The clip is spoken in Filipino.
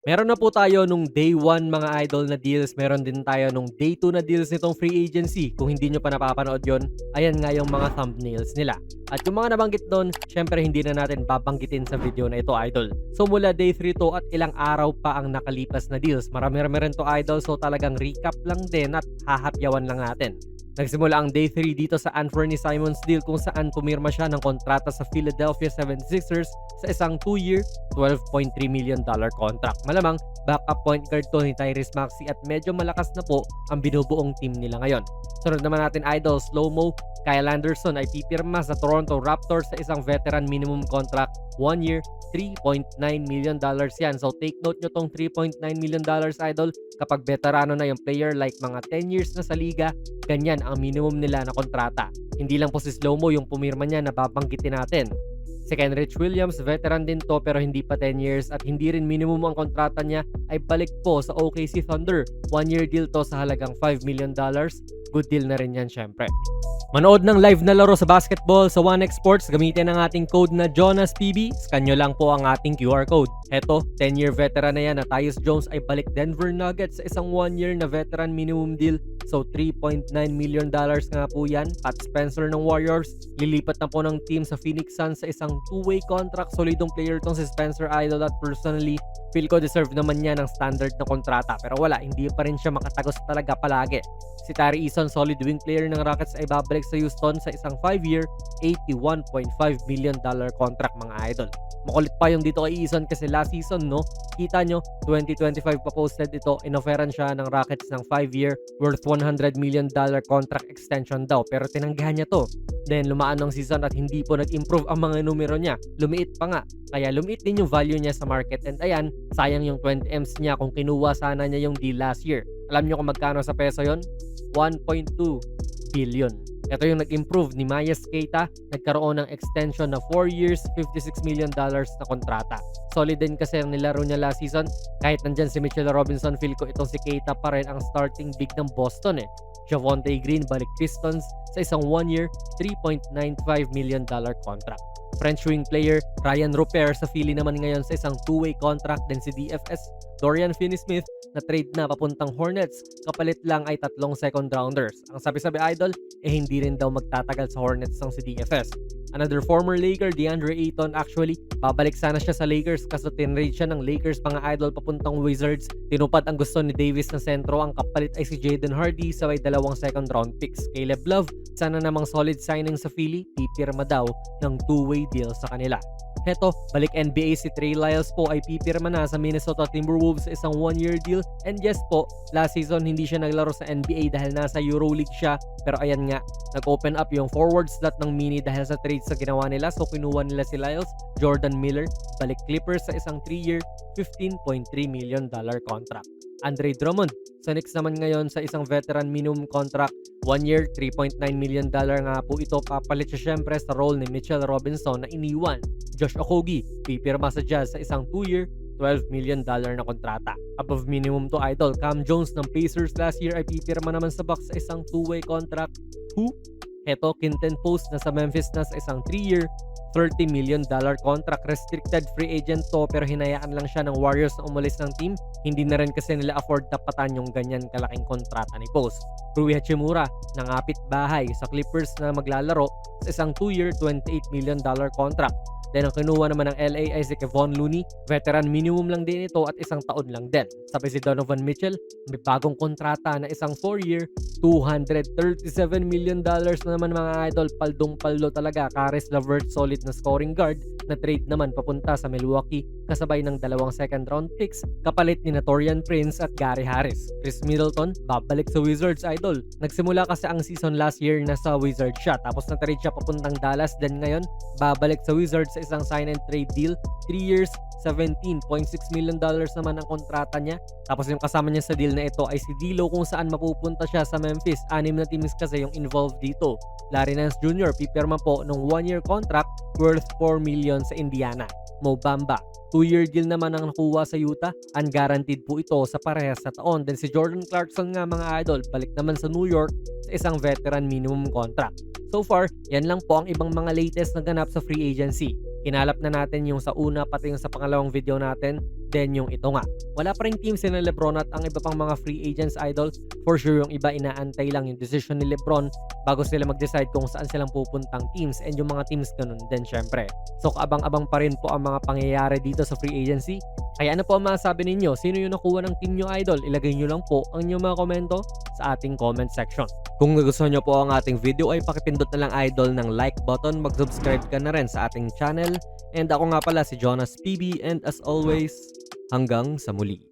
Meron na po tayo nung day 1 mga idol na deals, meron din tayo nung day 2 na deals nitong free agency. Kung hindi nyo pa napapanood yon, ayan nga yung mga thumbnails nila. At yung mga nabanggit doon, syempre hindi na natin babanggitin sa video na ito idol. So mula day 3 to at ilang araw pa ang nakalipas na deals. Marami-rami rin to idol, so talagang recap lang din at hahapyawan lang natin. Nagsimula ang day 3 dito sa Anthony Simons deal kung saan pumirma siya ng kontrata sa Philadelphia 76ers sa isang 2-year, $12.3 million contract. Malamang, backup point guard to ni Tyrese Maxey at medyo malakas na po ang binubuong team nila ngayon. Sunod naman natin idol, slow-mo, Kyle Anderson ay pipirma sa Toronto Raptors sa isang veteran minimum contract, 1 year, $3.9 million yan. So take note nyo tong $3.9 million idol. Kapag veterano na yung player like mga 10 years na sa liga, ganyan ang minimum nila na kontrata. Hindi lang po si Slow-mo yung pumirma niya na babanggitin natin. Si Kenrich Williams, veteran din to pero hindi pa 10 years at hindi rin minimum ang kontrata niya ay balik po sa OKC Thunder. 1-year deal to sa halagang $5 million. Good deal na rin yan syempre. Manood ng live na laro sa basketball sa 1x Sports, gamitin ang ating code na JONASPB. Scan nyo lang po ang ating QR code. Heto, 10-year veteran na yan na Tyus Jones ay balik Denver Nuggets sa isang 1-year na veteran minimum deal. So $3.9 million nga po yan. Pat Spencer ng Warriors, lilipat na po ng team sa Phoenix Suns sa isang 2-way contract. Solidong player tong si Spencer idol at personally, feel ko deserve naman niya ng standard na kontrata. Pero wala, hindi pa rin siya makatagos talaga palagi. Si Tari Eason, solid wing player ng Rockets ay babalik sa Houston sa isang 5-year, $81.5 million contract mga idol. Makulit pa yung dito kay Eason kasi last season, no? Kita nyo, 2025 pa posted ito, inoferan siya ng Rockets ng 5-year worth $100 million contract extension daw. Pero tinanggihan niya to. Then lumaan ng season at hindi po nag-improve ang mga numero niya. Lumiit pa nga. Kaya lumiit din yung value niya sa market. And ayan, sayang yung 20Ms niya kung kinuha sana niya yung deal last year. Alam nyo kung magkano sa peso yon? 1.2 billion. Ito yung nag-improve ni Myles Keita, nagkaroon ng extension na 4 years, $56 million na kontrata. Solid din kasi ang nilaro niya last season. Kahit nandyan si Mitchell Robinson, feel ko itong si Keita pa rin ang starting big ng Boston eh. Javonte Green balik Pistons sa isang 1-year, $3.95 million contract. French wing player Ryan Rupert sa Philly naman ngayon sa isang 2-way contract. Din si DFS Dorian Finney-Smith na trade na papuntang Hornets, kapalit lang ay 3 second rounders. Ang sabi-sabi idol, hindi rin daw magtatagal sa Hornets ng si DFS. Another former Laker, DeAndre Ayton, actually, babalik sana siya sa Lakers kaso tinrade siya ng Lakers mga idol papuntang Wizards. Tinupad ang gusto ni Davis na sentro, ang kapalit ay si Jaden Hardy sa may 2 second round picks. Caleb Love, sana namang solid signing sa Philly, pipirma daw ng 2-way deal sa kanila. Heto, balik NBA si Trey Lyles po ay pipirma na sa Minnesota Timberwolves sa isang 1-year deal. And yes po, last season hindi siya naglaro sa NBA dahil nasa EuroLeague siya. Pero ayan nga, nag-open up yung forward slot ng Mini dahil sa trades sa ginawa nila. So kinuha nila si Lyles, Jordan Miller, balik Clippers sa isang 3-year, $15.3 million contract. Andre Drummond, sa Knicks naman ngayon sa isang veteran minimum contract, 1 year, $3.9 million nga po ito. Papalit siya syempre sa role ni Mitchell Robinson na iniwan. Josh Okogie, pipirma sa Jazz sa isang 2-year, $12 million na kontrata. Above minimum to idol. Cam Jones ng Pacers last year ay pipirma naman sa Bucks sa isang 2-way contract. Who? Heto, Quinten Post na sa Memphis na sa isang 3-year, $30 million contract. Restricted free agent to pero hinayaan lang siya ng Warriors na umalis ng team. Hindi na rin kasi nila afford tapatan yung ganyan kalaking kontrata ni Post. Rui Hachimura, nangapit bahay sa Clippers na maglalaro sa isang 2-year, $28 million contract. Then ang kinuha naman ng LA ay si Kevon Looney, veteran minimum lang din ito at isang taon lang din. Sabi si Donovan Mitchell, may bagong kontrata na isang 4-year, $237 million na naman mga idol. Paldong-paldo talaga. Caris LeVert, solid na scoring guard, na trade naman papunta sa Milwaukee kasabay ng 2 second round picks, kapalit ni Taurean Prince at Gary Harris. Chris Middleton, babalik sa Wizards idol. Nagsimula kasi ang season last year na sa Wizards siya, tapos na-trade siya papuntang Dallas, then ngayon babalik sa Wizards sa isang sign and trade deal, 3 years, $17.6 million naman ang kontrata niya. Tapos yung kasama niya sa deal na ito ay si D'Lo kung saan mapupunta siya sa Memphis. 6 na teams kasi yung involved dito. Larry Nance Jr. pipirma po ng 1-year contract worth $4 million sa Indiana. Mo Bamba, 2-year deal naman ang nakuha sa Utah. Unguaranteed po ito sa parehas sa taon. Then si Jordan Clarkson nga mga idol, balik naman sa New York sa isang veteran minimum contract. So far, yan lang po ang ibang mga latest na ganap sa free agency. Kinalap na natin yung sa una pati yung sa pangalawang video natin. Then yung ito nga, wala pa ring team sila Lebron at ang iba pang mga free agents idol, for sure yung iba inaantay lang yung decision ni Lebron bago sila mag-decide kung saan silang pupuntang teams, and yung mga teams ganun din syempre. So kaabang-abang pa rin po ang mga pangyayari dito sa free agency. Kaya ano po ang masasabi ninyo? Sino yung nakuha ng team nyo idol? Ilagay nyo lang po ang inyong mga komento sa ating comment section. Kung nagustuhan nyo po ang ating video ay pakipindot na lang idol ng like button, mag-subscribe ka na rin sa ating channel. And ako nga pala si Jonas PB, and as always, hanggang sa muli.